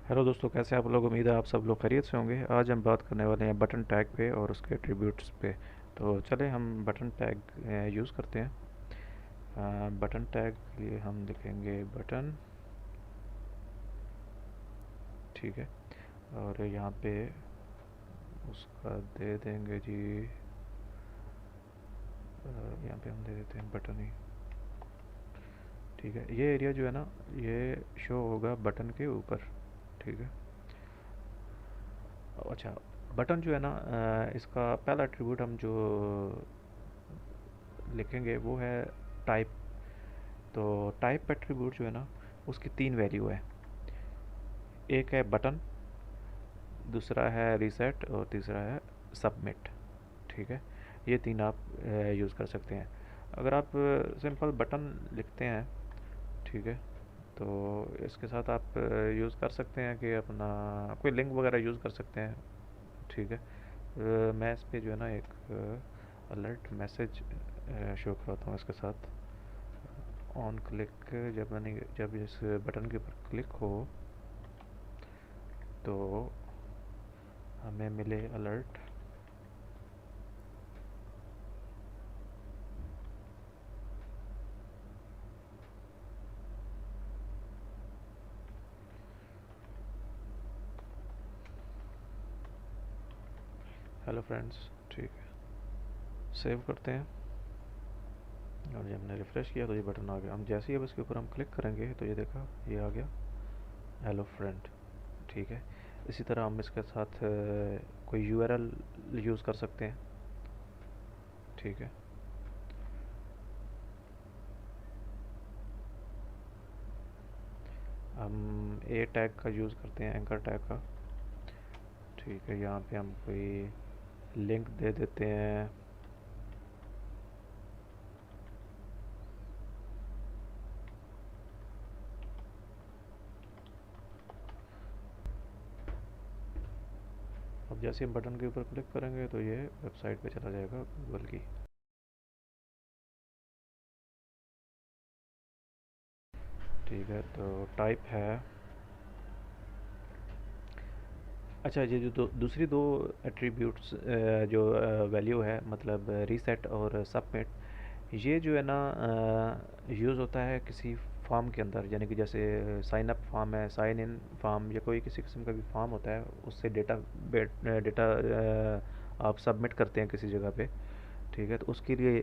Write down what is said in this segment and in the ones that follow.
Hello दोस्तों, कैसे आप लोग? उम्मीद है आप सब लोग खैरियत से होंगे। आज हम बात करने वाले हैं बटन टैग पे और उसके एट्रीब्यूट्स पे। तो चलें हम बटन टैग यूज़ करते हैं। बटन टैग के लिए हम लिखेंगे बटन, ठीक है। और यहाँ पे उसका दे देंगे जी, यहाँ पे हम दे देते हैं बटन ही, ठीक है। ये एरिया जो है ना, ये शो होगा बटन के ऊपर, ठीक है। अच्छा, बटन जो है ना, इसका पहला एट्रीब्यूट हम जो लिखेंगे वो है टाइप। तो टाइप एट्रीब्यूट जो है ना, उसकी तीन वैल्यू है। एक है बटन, दूसरा है रीसेट और तीसरा है सबमिट, ठीक है। ये तीन आप यूज़ कर सकते हैं। अगर आप सिंपल बटन लिखते हैं, ठीक है, तो इसके साथ आप यूज़ कर सकते हैं कि अपना कोई लिंक वगैरह यूज़ कर सकते हैं, ठीक है। मैं इस पे जो है ना एक अलर्ट मैसेज शो करवाता हूँ इसके साथ। ऑन क्लिक, जब इस बटन के ऊपर क्लिक हो तो हमें मिले अलर्ट। हेलो फ्रेंड्स, ठीक है। सेव करते हैं और जब हमने रिफ़्रेश किया तो ये बटन आ गया। हम जैसे ही अब इसके ऊपर हम क्लिक करेंगे तो ये देखा, ये आ गया हेलो फ्रेंड, ठीक है। इसी तरह हम इसके साथ कोई यूआरएल यूज़ कर सकते हैं, ठीक है। हम ए टैग का यूज़ करते हैं, एंकर टैग का, ठीक है। यहाँ पे हम कोई लिंक दे देते हैं। अब जैसे हम बटन के ऊपर क्लिक करेंगे तो ये वेबसाइट पे चला जाएगा गूगल की, ठीक है। तो टाइप है, अच्छा, ये जो दूसरी दो एट्रीब्यूट्स जो वैल्यू है, मतलब रीसेट और सबमिट, ये जो है ना यूज़ होता है किसी फॉर्म के अंदर, यानी कि जैसे साइन अप फॉर्म है, साइन इन फॉर्म, या कोई किसी किस्म का भी फॉर्म होता है, उससे डेटा आप सबमिट करते हैं किसी जगह पे, ठीक है। तो उसके लिए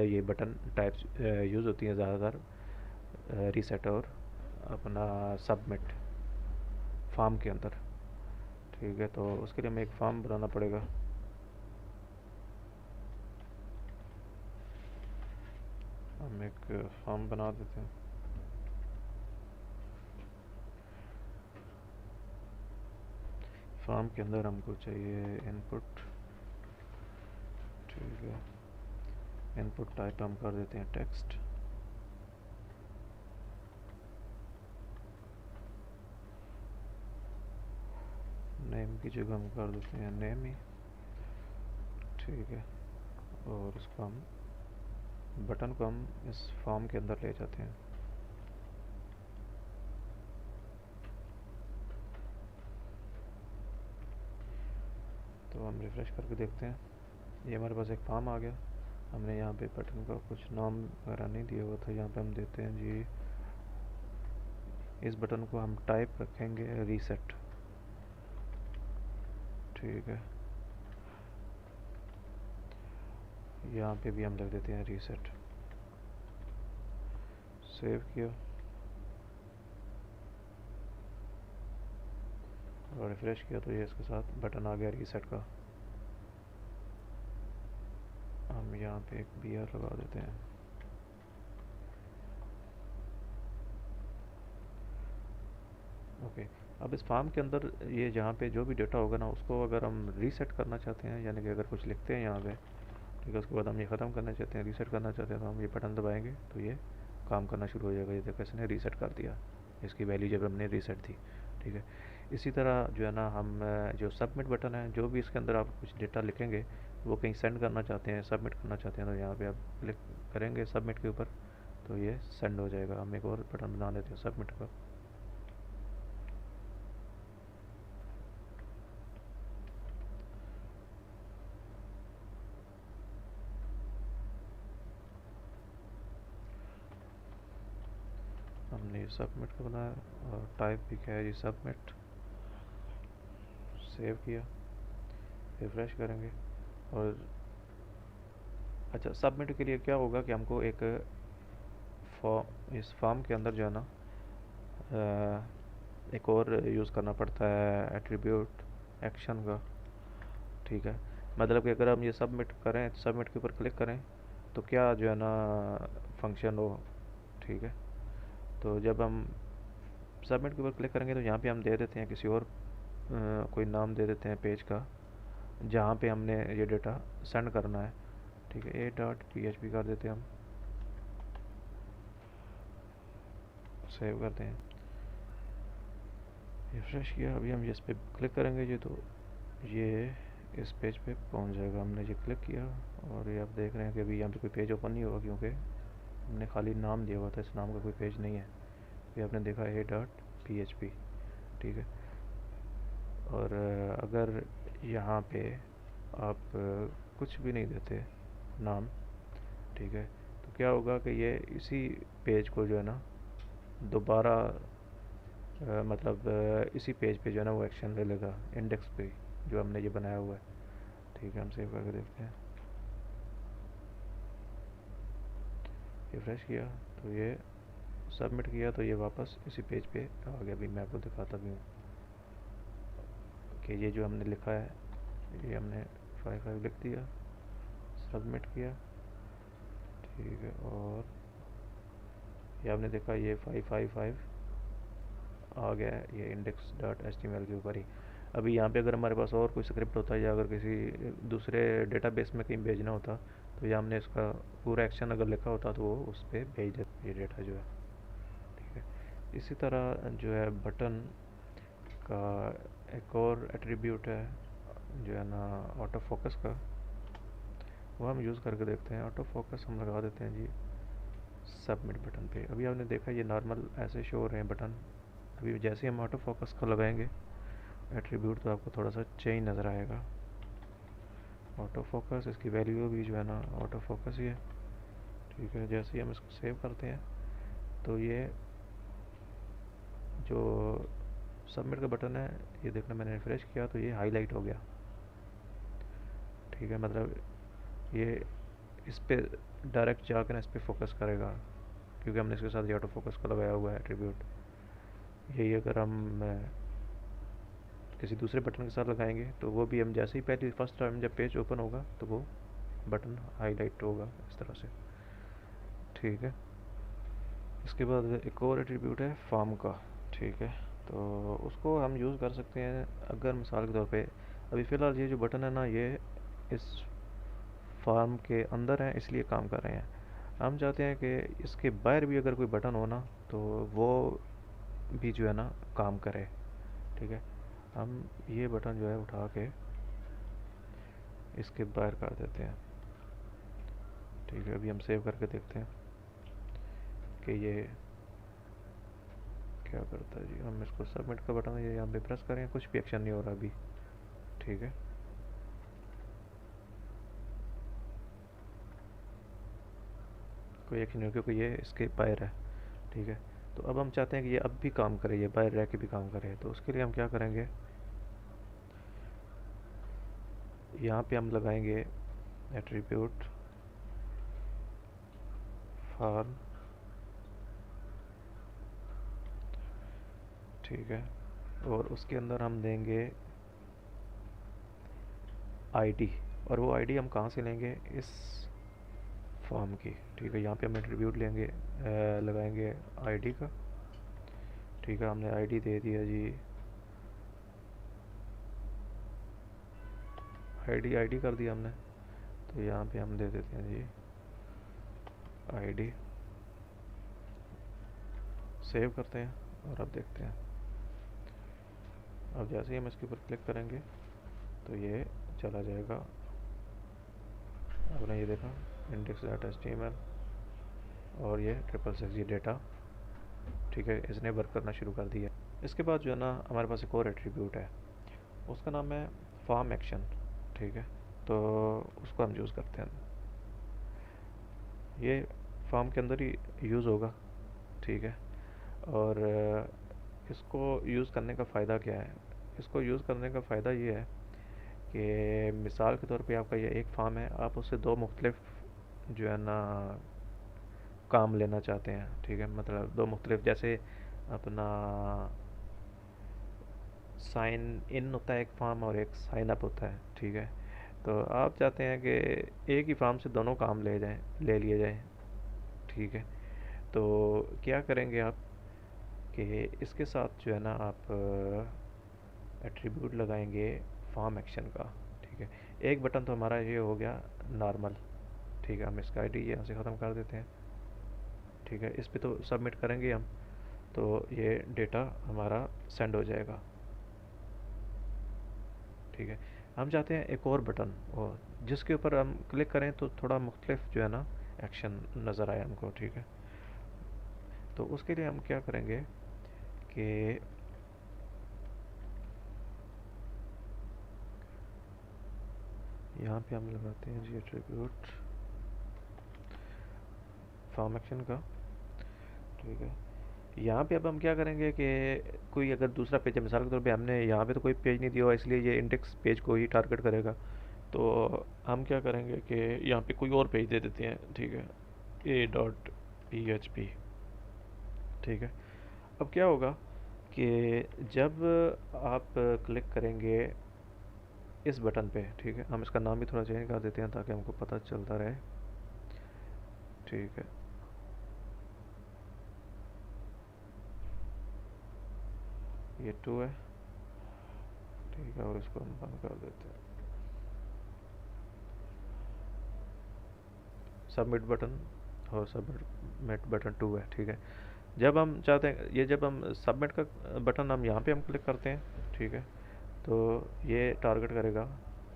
ये बटन टाइप्स यूज़ होती हैं ज़्यादातर, रीसेट और अपना सबमिट फॉर्म के अंदर, ठीक है। तो उसके लिए हमें एक फॉर्म बनाना पड़ेगा। हम एक फॉर्म बना देते हैं। फॉर्म के अंदर हमको चाहिए इनपुट, ठीक है। इनपुट टाइप हम कर देते हैं टेक्स्ट, नेम की जगह हम कर देते हैं नेम ही, ठीक है। और उसको हम बटन को हम इस फॉर्म के अंदर ले जाते हैं। तो हम रिफ़्रेश करके देखते हैं, ये हमारे पास एक फॉर्म आ गया। हमने यहाँ पे बटन का कुछ नाम वगैरह नहीं दिया हुआ था, यहाँ पे हम देते हैं जी, इस बटन को हम टाइप रखेंगे रीसेट, ठीक है। यहाँ पे भी हम लिख देते हैं रीसेट। सेव किया और रिफ़्रेश किया तो ये इसके साथ बटन आ गया रीसेट का। हम यहाँ पे एक बियर लगा देते हैं। ओके, अब इस फॉर्म के अंदर ये जहाँ पे जो भी डेटा होगा ना, उसको अगर हम रीसेट करना चाहते हैं, यानी कि अगर कुछ लिखते हैं यहाँ पे, ठीक है, उसके बाद हम ये ख़त्म करना चाहते हैं, रीसेट करना चाहते हैं, तो हम ये बटन दबाएंगे तो ये काम करना शुरू हो जाएगा। ये देखो, इसने रीसेट कर दिया इसकी वैल्यू जब हमने रीसेट थी, ठीक है। इसी तरह जो है ना, हम जो सबमिट बटन है, जो भी इसके अंदर आप कुछ डेटा लिखेंगे, वो कहीं सेंड करना चाहते हैं, सबमिट करना चाहते हैं, तो यहाँ पे आप क्लिक करेंगे सबमिट के ऊपर तो ये सेंड हो जाएगा। हम एक और बटन बना लेते हैं सबमिट का। हमने ये सबमिट का बनाया और टाइप भी क्या है जी, सबमिट। सेव किया, रिफ्रेश करेंगे और अच्छा, सबमिट के लिए क्या होगा कि हमको एक फॉर्म, इस फॉर्म के अंदर जो है ना एक और यूज़ करना पड़ता है एट्रीब्यूट एक्शन का। ठीक है, मतलब कि अगर हम ये सबमिट करें, सबमिट के ऊपर क्लिक करें तो क्या जो है ना फंक्शन हो। ठीक है, तो जब हम सबमिट के ऊपर क्लिक करेंगे तो यहाँ पे हम दे देते हैं किसी और कोई नाम दे देते हैं पेज का जहाँ पे हमने ये डेटा सेंड करना है। ठीक है, a.php कर देते हैं हम, सेव करते हैं, रिफ्रेश किया। अभी हम इस पर क्लिक करेंगे जी तो ये इस पेज पे पहुंच जाएगा। हमने ये क्लिक किया और ये आप देख रहे हैं कि अभी यहाँ पे कोई पेज ओपन नहीं होगा क्योंकि हमने खाली नाम दिया हुआ था, इस नाम का कोई पेज नहीं है। ये आपने देखा a.php। ठीक है, और अगर यहाँ पे आप कुछ भी नहीं देते नाम, ठीक है, तो क्या होगा कि ये इसी पेज को जो है ना दोबारा मतलब इसी पेज पे जो है ना वो एक्शन ले लेगा इंडेक्स पे जो हमने ये बनाया हुआ है। ठीक है, हम सेव करके देखते हैं, रिफ्रेश किया तो ये सबमिट किया तो ये वापस इसी पेज पे आ गया। अभी मैं आपको दिखाता भी हूँ कि ये जो हमने लिखा है ये हमने 5 लिख दिया, सबमिट किया। ठीक है, और ये आपने देखा ये 555 आ गया है ये index.html के ऊपर ही। अभी यहाँ पे अगर हमारे पास और कोई स्क्रिप्ट होता या अगर किसी दूसरे डेटाबेस में कहीं भेजना होता तो ये हमने इसका पूरा एक्शन अगर लिखा होता तो वो उस पर भेज देता ये डेटा जो है। ठीक है, इसी तरह जो है बटन का एक और एट्रीब्यूट है जो है ना ऑटो फोकस का, वो हम यूज़ करके देखते हैं। ऑटो फोकस हम लगा देते हैं जी सबमिट बटन पे। अभी आपने देखा ये नॉर्मल ऐसे शो हो रहे हैं बटन। अभी जैसे ही हम ऑटो फोकस को लगाएंगे एट्रीब्यूट तो आपको थोड़ा सा चेंज नज़र आएगा। ऑटो फोकस, इसकी वैल्यू भी जो है ना ऑटो फोकस ही है। ठीक है, जैसे ही हम इसको सेव करते हैं तो ये जो सबमिट का बटन है ये देखना, मैंने रिफ्रेश किया तो ये हाईलाइट हो गया। ठीक है, मतलब ये इस पर डायरेक्ट जाकर इस पर फोकस करेगा क्योंकि हमने इसके साथ ये ऑटो फोकस को लगाया हुआ है एट्रीब्यूट। यही अगर हम किसी दूसरे बटन के साथ लगाएंगे तो वो भी हम जैसे ही पहले फर्स्ट टाइम जब पेज ओपन होगा तो वो बटन हाईलाइट होगा इस तरह से। ठीक है, इसके बाद एक और एट्रीब्यूट है फॉर्म का। ठीक है, तो उसको हम यूज़ कर सकते हैं अगर मिसाल के तौर पे अभी फ़िलहाल ये जो बटन है ना ये इस फॉर्म के अंदर है इसलिए काम कर रहे हैं। हम चाहते हैं कि इसके बाहर भी अगर कोई बटन हो ना तो वो भी जो है ना काम करे। ठीक है, हम ये बटन जो है उठा के इसके बाहर कर देते हैं। ठीक है, अभी हम सेव करके देखते हैं कि ये क्या करता है जी। हम इसको सबमिट का बटन ये यहाँ पे प्रेस करें, कुछ भी एक्शन नहीं हो रहा अभी। ठीक है, कोई एक्शन नहीं हो क्योंकि ये इसके बाहर है। ठीक है, तो अब हम चाहते हैं कि ये अब भी काम करे, ये बाहर रह के भी काम करे। तो उसके लिए हम क्या करेंगे, यहाँ पे हम लगाएंगे एट्रीब्यूट फॉर्म। ठीक है, और उसके अंदर हम देंगे आईडी, और वो आईडी हम कहाँ से लेंगे, इस फॉर्म की। ठीक है, यहाँ पे हम एट्रीब्यूट लेंगे लगाएंगे आईडी का। ठीक है, हमने आईडी दे दिया जी, आईडी आईडी कर दिया हमने। तो यहाँ पे हम दे देते हैं जी आईडी, सेव करते हैं और अब देखते हैं। अब जैसे ही हम इसके ऊपर क्लिक करेंगे तो ये चला जाएगा। आपने ये देखा index.html और ये 666 डेटा। ठीक है, इसने वर्क करना शुरू कर दिया। इसके बाद जो है ना हमारे पास एक और एट्रीब्यूट है, उसका नाम है फॉर्म एक्शन। ठीक है, तो उसको हम यूज़ करते हैं, ये फॉर्म के अंदर ही यूज़ होगा। ठीक है, और इसको यूज़ करने का फ़ायदा क्या है? इसको यूज़ करने का फ़ायदा ये है कि मिसाल के तौर पे आपका ये एक फार्म है, आप उससे दो मुख्तलिफ जो है ना काम लेना चाहते हैं, ठीक है, मतलब दो मुख्तलिफ, जैसे अपना साइन इन होता है एक फार्म और एक साइन अप होता है, ठीक है। तो आप चाहते हैं कि एक ही फार्म से दोनों काम ले लिए जाएं, ठीक है। तो क्या करेंगे आप कि इसके साथ जो है ना आप एट्रीब्यूट लगाएंगे फॉर्म एक्शन का, ठीक है। एक बटन तो हमारा ये हो गया नॉर्मल, ठीक है, हम इसका आईडी यहाँ से ख़त्म कर देते हैं, ठीक है। इस पे तो सबमिट करेंगे हम, तो ये डेटा हमारा सेंड हो जाएगा, ठीक है। हम चाहते हैं एक और बटन हो जिसके ऊपर हम क्लिक करें तो थोड़ा मुख्तलिफ जो है ना एक्शन नज़र आए हमको, ठीक है। तो उसके लिए हम क्या करेंगे कि यहाँ पे हम लगाते हैं जी एट्रीब्यूट फॉर्म एक्शन का, ठीक है। यहाँ पे अब हम क्या करेंगे कि कोई अगर दूसरा पेज है, मिसाल के तौर पे हमने यहाँ पे तो कोई पेज नहीं दिया हुआ, इसलिए ये इंडेक्स पेज को ही टारगेट करेगा। तो हम क्या करेंगे कि यहाँ पे कोई और पेज दे देते हैं, ठीक है, a.php, ठीक है। अब क्या होगा कि जब आप क्लिक करेंगे इस बटन पे, ठीक है, हम इसका नाम भी थोड़ा चेंज कर देते हैं ताकि हमको पता चलता रहे, ठीक है। ये 2 है, ठीक है, और इसको हम बंद कर देते हैं। सबमिट बटन, और सबमिट बटन 2 है, ठीक है। जब हम चाहते हैं, ये जब हम सबमिट का बटन हम यहाँ पे हम क्लिक करते हैं, ठीक है, तो ये टारगेट करेगा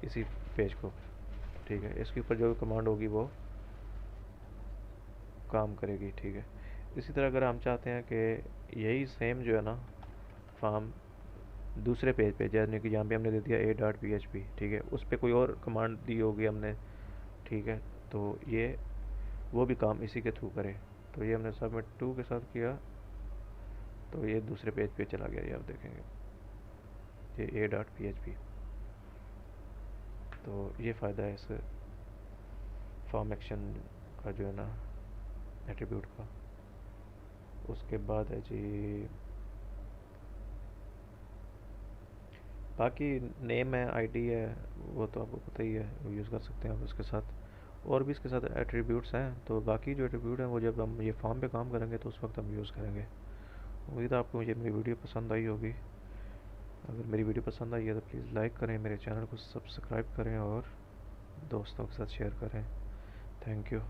इसी पेज को, ठीक है। इसके ऊपर जो कमांड होगी वो काम करेगी, ठीक है। इसी तरह अगर हम चाहते हैं कि यही सेम जो है ना फॉर्म दूसरे पेज पे, जैसे कि यहाँ पे हमने दे दिया a.php, ठीक है, उस पर कोई और कमांड दी होगी हमने, ठीक है, तो ये वो भी काम इसी के थ्रू करे। तो ये हमने सबमिट 2 के साथ किया, तो ये दूसरे पेज पे चला गया, ये आप देखेंगे ये a.php। तो ये फ़ायदा है इस फॉर्म एक्शन का जो है ना एट्रीब्यूट का। उसके बाद है जी बाकी नेम है, आईडी है, वो तो आपको पता ही है, वो यूज़ कर सकते हैं आप इसके साथ। और भी इसके साथ एट्रीब्यूट्स हैं, तो बाकी जो एट्रीब्यूट हैं वो जब हम ये फॉर्म पे काम करेंगे तो उस वक्त हम यूज़ करेंगे। उम्मीद है आपको मुझे मेरी वीडियो पसंद आई होगी। अगर मेरी वीडियो पसंद आई है तो प्लीज़ लाइक करें, मेरे चैनल को सब्सक्राइब करें और दोस्तों के साथ शेयर करें। Thank you.